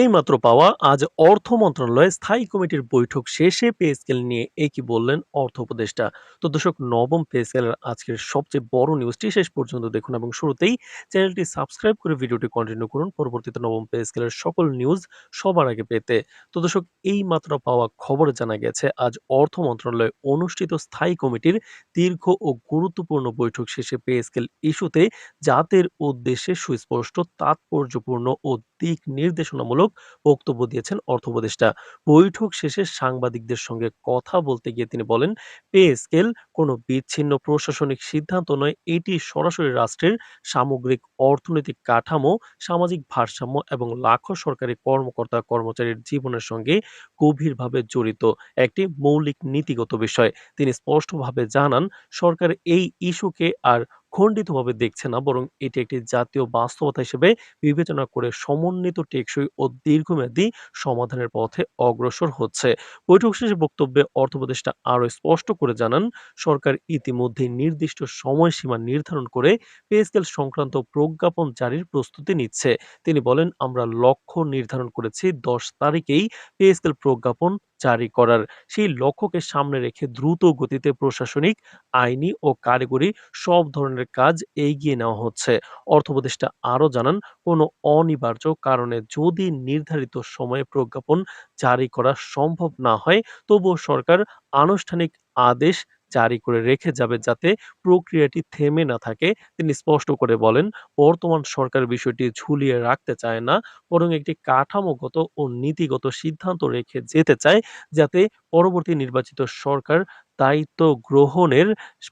এইমাত্র পাওয়া আজ অর্থ মন্ত্রণালয়ে স্থায়ী কমিটির বৈঠক শেষে পে স্কেল নিয়ে কি বললেন অর্থ উপদেষ্টা। তো দর্শক, নবম পে স্কেলের আজকের সবচেয়ে বড় নিউজটি শেষ পর্যন্ত দেখুন এবং শুরুতেই চ্যানেলটি সাবস্ক্রাইব করে ভিডিওটি কন্টিনিউ করুন পরবর্তীতে নবম পে স্কেলের সকল নিউজ সবার আগে পেতে। তো দর্শক, এই মাত্র পাওয়া খবরে জানা গেছে আজ অর্থ মন্ত্রণালয়ে অনুষ্ঠিত স্থায়ী কমিটির দীর্ঘ ও গুরুত্বপূর্ণ বৈঠক শেষে পে স্কেল ইস্যুতে জাতির উদ্দেশ্যে সুস্পষ্ট, তাৎপর্যপূর্ণ ও দিক নির্দেশনামূলক বক্তব্য দিয়েছেন অর্থ উপদেষ্টা। বৈঠক শেষে সাংবাদিকদের সঙ্গে কথা বলতে গিয়ে তিনি বলেন, পে স্কেল কোনো বিচ্ছিন্ন প্রশাসনিক সিদ্ধান্ত নয়, এটি সরাসরি রাষ্ট্রের সামগ্রিক অর্থনৈতিক কাঠামো, সামাজিক ভারসাম্য এবং লাখো সরকারি কর্মকর্তা কর্মচারীর জীবনের সঙ্গে গভীরভাবে জড়িত একটি মৌলিক নীতিগত বিষয়। তিনি স্পষ্টভাবে জানান, সরকার এই ইস্যুকে আর খণ্ডিতভাবে দেখছে না, বরং এটি একটি জাতীয় বাস্তবতা হিসেবে বিবেচনা করে সমন্বিত, টেকসই ও দীর্ঘমেয়াদী সমাধানের পথে অগ্রসর হচ্ছে। বৈঠক শেষে বক্তব্যে অর্থ উপদেষ্টা আরও স্পষ্ট করে জানান, সরকার ইতিমধ্যেই নির্দিষ্ট সময়সীমা নির্ধারণ করে পে স্কেল সংক্রান্ত প্রজ্ঞাপন জারির প্রস্তুতি নিচ্ছে। তিনি বলেন, আমরা লক্ষ্য নির্ধারণ করেছি ১০ তারিখেই পে স্কেল প্রজ্ঞাপন জারি করার। সেই লক্ষ্যকে সামনে রেখে দ্রুত গতিতে প্রশাসনিক, আইনি ও কারিগরি সব ধরনের কাজ এগিয়ে নেওয়া হচ্ছে। অর্থ উপদেষ্টা আরও জানান, কোনো অনিবার্য কারণে যদি নির্ধারিত সময়ে প্রজ্ঞাপন জারি করা সম্ভব না হয়, তবুও সরকার আনুষ্ঠানিক আদেশ জারি করে রেখে যাবে, যাতে প্রক্রিয়াটি থেমে না থাকে। তিনি স্পষ্ট করে বলেন, বর্তমান সরকার বিষয়টি ঝুলিয়ে রাখতে চায় না, বরং একটি কাঠামোগত ও নীতিগত সিদ্ধান্ত রেখে যেতে চায়, যাতে পরবর্তী নির্বাচিত সরকার দায়িত্ব গ্রহণের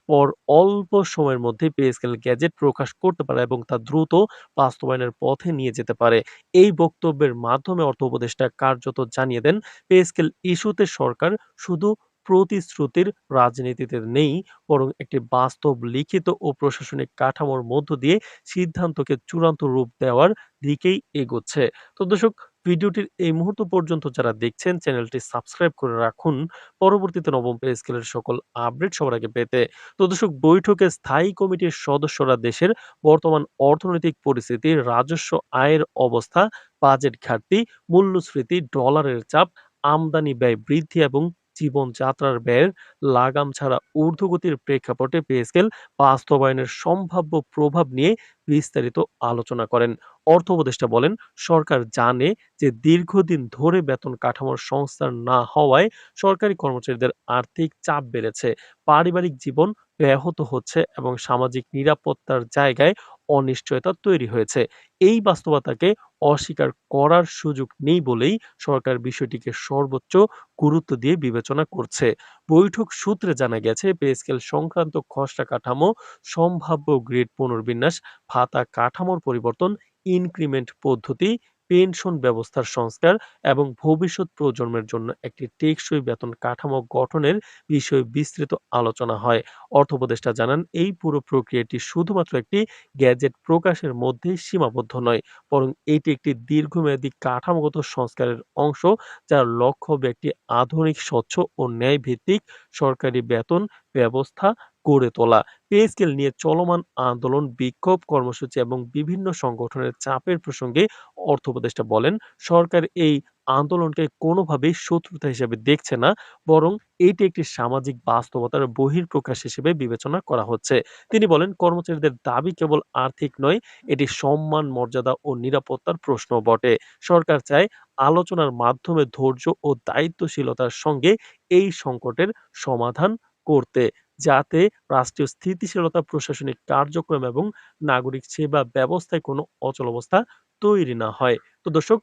পর অল্প সময়ের মধ্যে পে স্কেল গ্যাজেট প্রকাশ করতে পারে এবং তা দ্রুত বাস্তবায়নের পথে নিয়ে যেতে পারে। এই বক্তব্যের মাধ্যমে অর্থ উপদেষ্টা কার্যত জানিয়ে দেন, পে স্কেল ইস্যুতে সরকার শুধু প্রতিশ্রুতির রাজনীতিতে নেই, বরং একটি বাস্তব, লিখিত ও প্রশাসনিক কাঠামোর মধ্য দিয়ে সিদ্ধান্তকে চূড়ান্ত রূপ দেওয়ার দিকেই এগোচ্ছে। তো দর্শক, ভিডিওটির এই মুহূর্ত পর্যন্ত যারা দেখছেন, চ্যানেলটি সাবস্ক্রাইব করে রাখুন পরবর্তীতে নবম পে স্কেলের সকল আপডেট সবার আগে পেতে। তো দর্শক, বৈঠকে স্থায়ী কমিটির সদস্যরা দেশের বর্তমান অর্থনৈতিক পরিস্থিতি, রাজস্ব আয়ের অবস্থা, বাজেট ঘাটতি, মূল্যস্ফীতি, ডলারের চাপ, আমদানি ব্যয় বৃদ্ধি এবং জীবনযাত্রার ব্যয়ের লাগাম ছাড়া ঊর্ধ্বগতির প্রেক্ষাপটে পে স্কেল বাস্তবায়নের সম্ভাব্য প্রভাব নিয়ে বিস্তারিত আলোচনা করেন। অর্থ উপদেষ্টা বলেন, সরকার জানে যে দীর্ঘদিন ধরে বেতন কাঠামোর সংস্কার না হওয়ায় সরকারি কর্মচারীদের আর্থিক চাপ বেড়েছে, পারিবারিক জীবন ব্যাহত হচ্ছে এবং সামাজিক নিরাপত্তার জায়গায় অনিশ্চয়তা তৈরি হয়েছে। এই বাস্তবতাকে অস্বীকার করার সুযোগ নেই বলেই সরকার বিষয়টিকে সর্বোচ্চ গুরুত্ব দিয়ে বিবেচনা করছে। বৈঠক সূত্রে জানা গেছে, পে স্কেল সংক্রান্ত খসড়া কাঠামো, সম্ভাব্য গ্রেড পুনর্বিন্যাস, ভাতা কাঠামোর পরিবর্তন, ইনক্রিমেন্ট পদ্ধতি, পেনশন ব্যবস্থার সংস্কার এবং ভবিষ্যৎ প্রজন্মের জন্য একটি টেকসই বেতন কাঠামো গঠনের বিষয়ে বিস্তৃত আলোচনা হয়। অর্থ উপদেষ্টা জানান, এই পুরো প্রক্রিয়াটি শুধুমাত্র একটি গ্যাজেট প্রকাশের মধ্যেই সীমাবদ্ধ নয়, বরং এটি একটি দীর্ঘমেয়াদী কাঠামোগত সংস্কারের অংশ, যার লক্ষ্য হবে একটি আধুনিক, স্বচ্ছ ও ন্যায়ভিত্তিক সরকারি বেতন ব্যবস্থা গড়ে তোলা। পে স্কেল নিয়ে চলমান আন্দোলন, বিক্ষোভ, কর্মসূচি এবং বিভিন্ন সংগঠনের চাপের প্রসঙ্গে অর্থ উপদেষ্টা বলেন, সরকার এই আন্দোলনকে কোনোভাবেই শত্রুতা হিসেবে দেখছে না, বরং এটি একটি সামাজিক বাস্তবতার বহিঃপ্রকাশ হিসেবে বিবেচনা করা হচ্ছে। তিনি বলেন, কর্মচারীদের দাবি কেবল আর্থিক নয়, এটি সম্মান, মর্যাদা ও নিরাপত্তার প্রশ্ন বটে। সরকার চায় আলোচনার মাধ্যমে ধৈর্য ও দায়িত্বশীলতার সঙ্গে এই সংকটের সমাধান করতে, যাতে রাষ্ট্রীয় স্থিতিশীলতা, প্রশাসনিক কার্যক্রম এবং নাগরিক সেবা ব্যবস্থায় কোনো অচলাবস্থা তৈরি না হয়। তো দর্শক,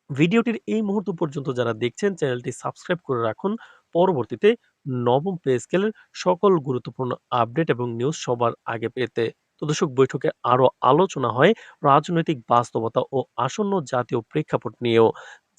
ভিডিওটির এই মুহূর্ত পর্যন্ত যারা দেখছেন, চ্যানেলটি সাবস্ক্রাইব করে রাখুন পরবর্তীতে নবম পে স্কেলের সকল গুরুত্বপূর্ণ আপডেট এবং নিউজ সবার আগে পেতে। তো দর্শক, বৈঠকে আরো আলোচনা হয় রাজনৈতিক বাস্তবতা ও আসন্ন জাতীয় প্রেক্ষাপট নিয়েও।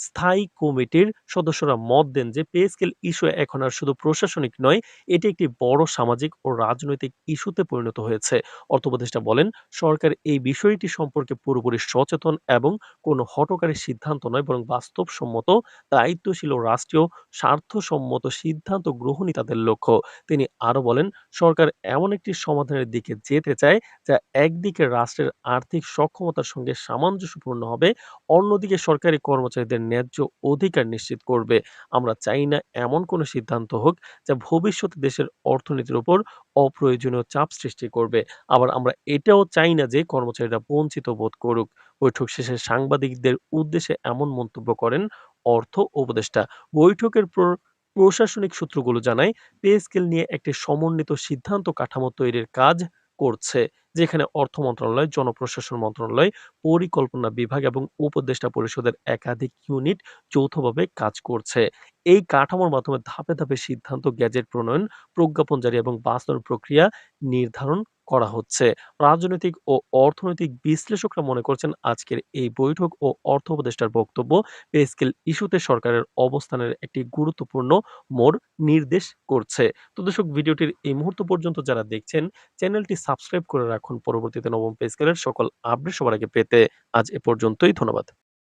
স্থায়ী কমিটির সদস্যরা মত দেন যে পে স্কেল ইস্যু এখন আর শুধু প্রশাসনিক নয়, এটি একটি বড় সামাজিক ও রাজনৈতিক ইস্যুতে পরিণত হয়েছে। অর্থ উপদেষ্টা বলেন, সরকার এই বিষয়টি সম্পর্কে পুরোপুরি সচেতন এবং কোনো হঠকারী সিদ্ধান্ত নয়, বরং বাস্তবসম্মত, দায়িত্বশীল ও রাষ্ট্রীয় স্বার্থসম্মত সিদ্ধান্ত গ্রহণই তাদের লক্ষ্য। তিনি আরো বলেন, সরকার এমন একটি সমাধানের দিকে যেতে চায় যা একদিকে রাষ্ট্রের আর্থিক সক্ষমতার সঙ্গে সামঞ্জস্যপূর্ণ হবে, অন্যদিকে সরকারি কর্মচারীদের ন্যায্য অধিকার নিশ্চিত করবে। আমরা চাই না এমন কোনো সিদ্ধান্ত হোক যা ভবিষ্যতে দেশের অর্থনীতির উপর অপ্রয়োজনীয় চাপ সৃষ্টি করবে। আবার আমরা এটাও চাই না যে কর্মচারীরা বঞ্চিত বোধ করুক। বৈঠক শেষে সাংবাদিকদের উদ্দেশ্যে এমন মন্তব্য করেন অর্থ উপদেষ্টা। বৈঠকের প্রশাসনিক সূত্রগুলো জানায়, পে স্কেল নিয়ে একটি সমন্বিত সিদ্ধান্ত কাঠামো তৈরির কাজ করছে, যেখানে অর্থ মন্ত্রণালয়, জনপ্রশাসন মন্ত্রণালয়, পরিকল্পনা বিভাগ এবং উপদেষ্টা পরিষদের একাধিক ইউনিট যৌথভাবে কাজ করছে। এই কাঠামোর মাধ্যমে ধাপে ধাপে সিদ্ধান্ত, গ্যাজেট প্রণয়ন, প্রজ্ঞাপন জারি এবং বাস্তবায়ন প্রক্রিয়া নির্ধারণ করা হচ্ছে। রাজনৈতিক ও অর্থনৈতিক বিশ্লেষকরা মনে করছেন, আজকের এই বৈঠক ও অর্থ উপদেষ্টার বক্তব্য পে স্কেল ইস্যুতে সরকারের অবস্থানের একটি গুরুত্বপূর্ণ মোড় নির্দেশ করছে। তো দর্শক, ভিডিওটির এই মুহূর্ত পর্যন্ত যারা দেখছেন, চ্যানেলটি সাবস্ক্রাইব করে রাখুন পরবর্তীতে নবম পে স্কেলের সকল আপডেট সবার আগে পেতে। আজ এ পর্যন্তই। ধন্যবাদ।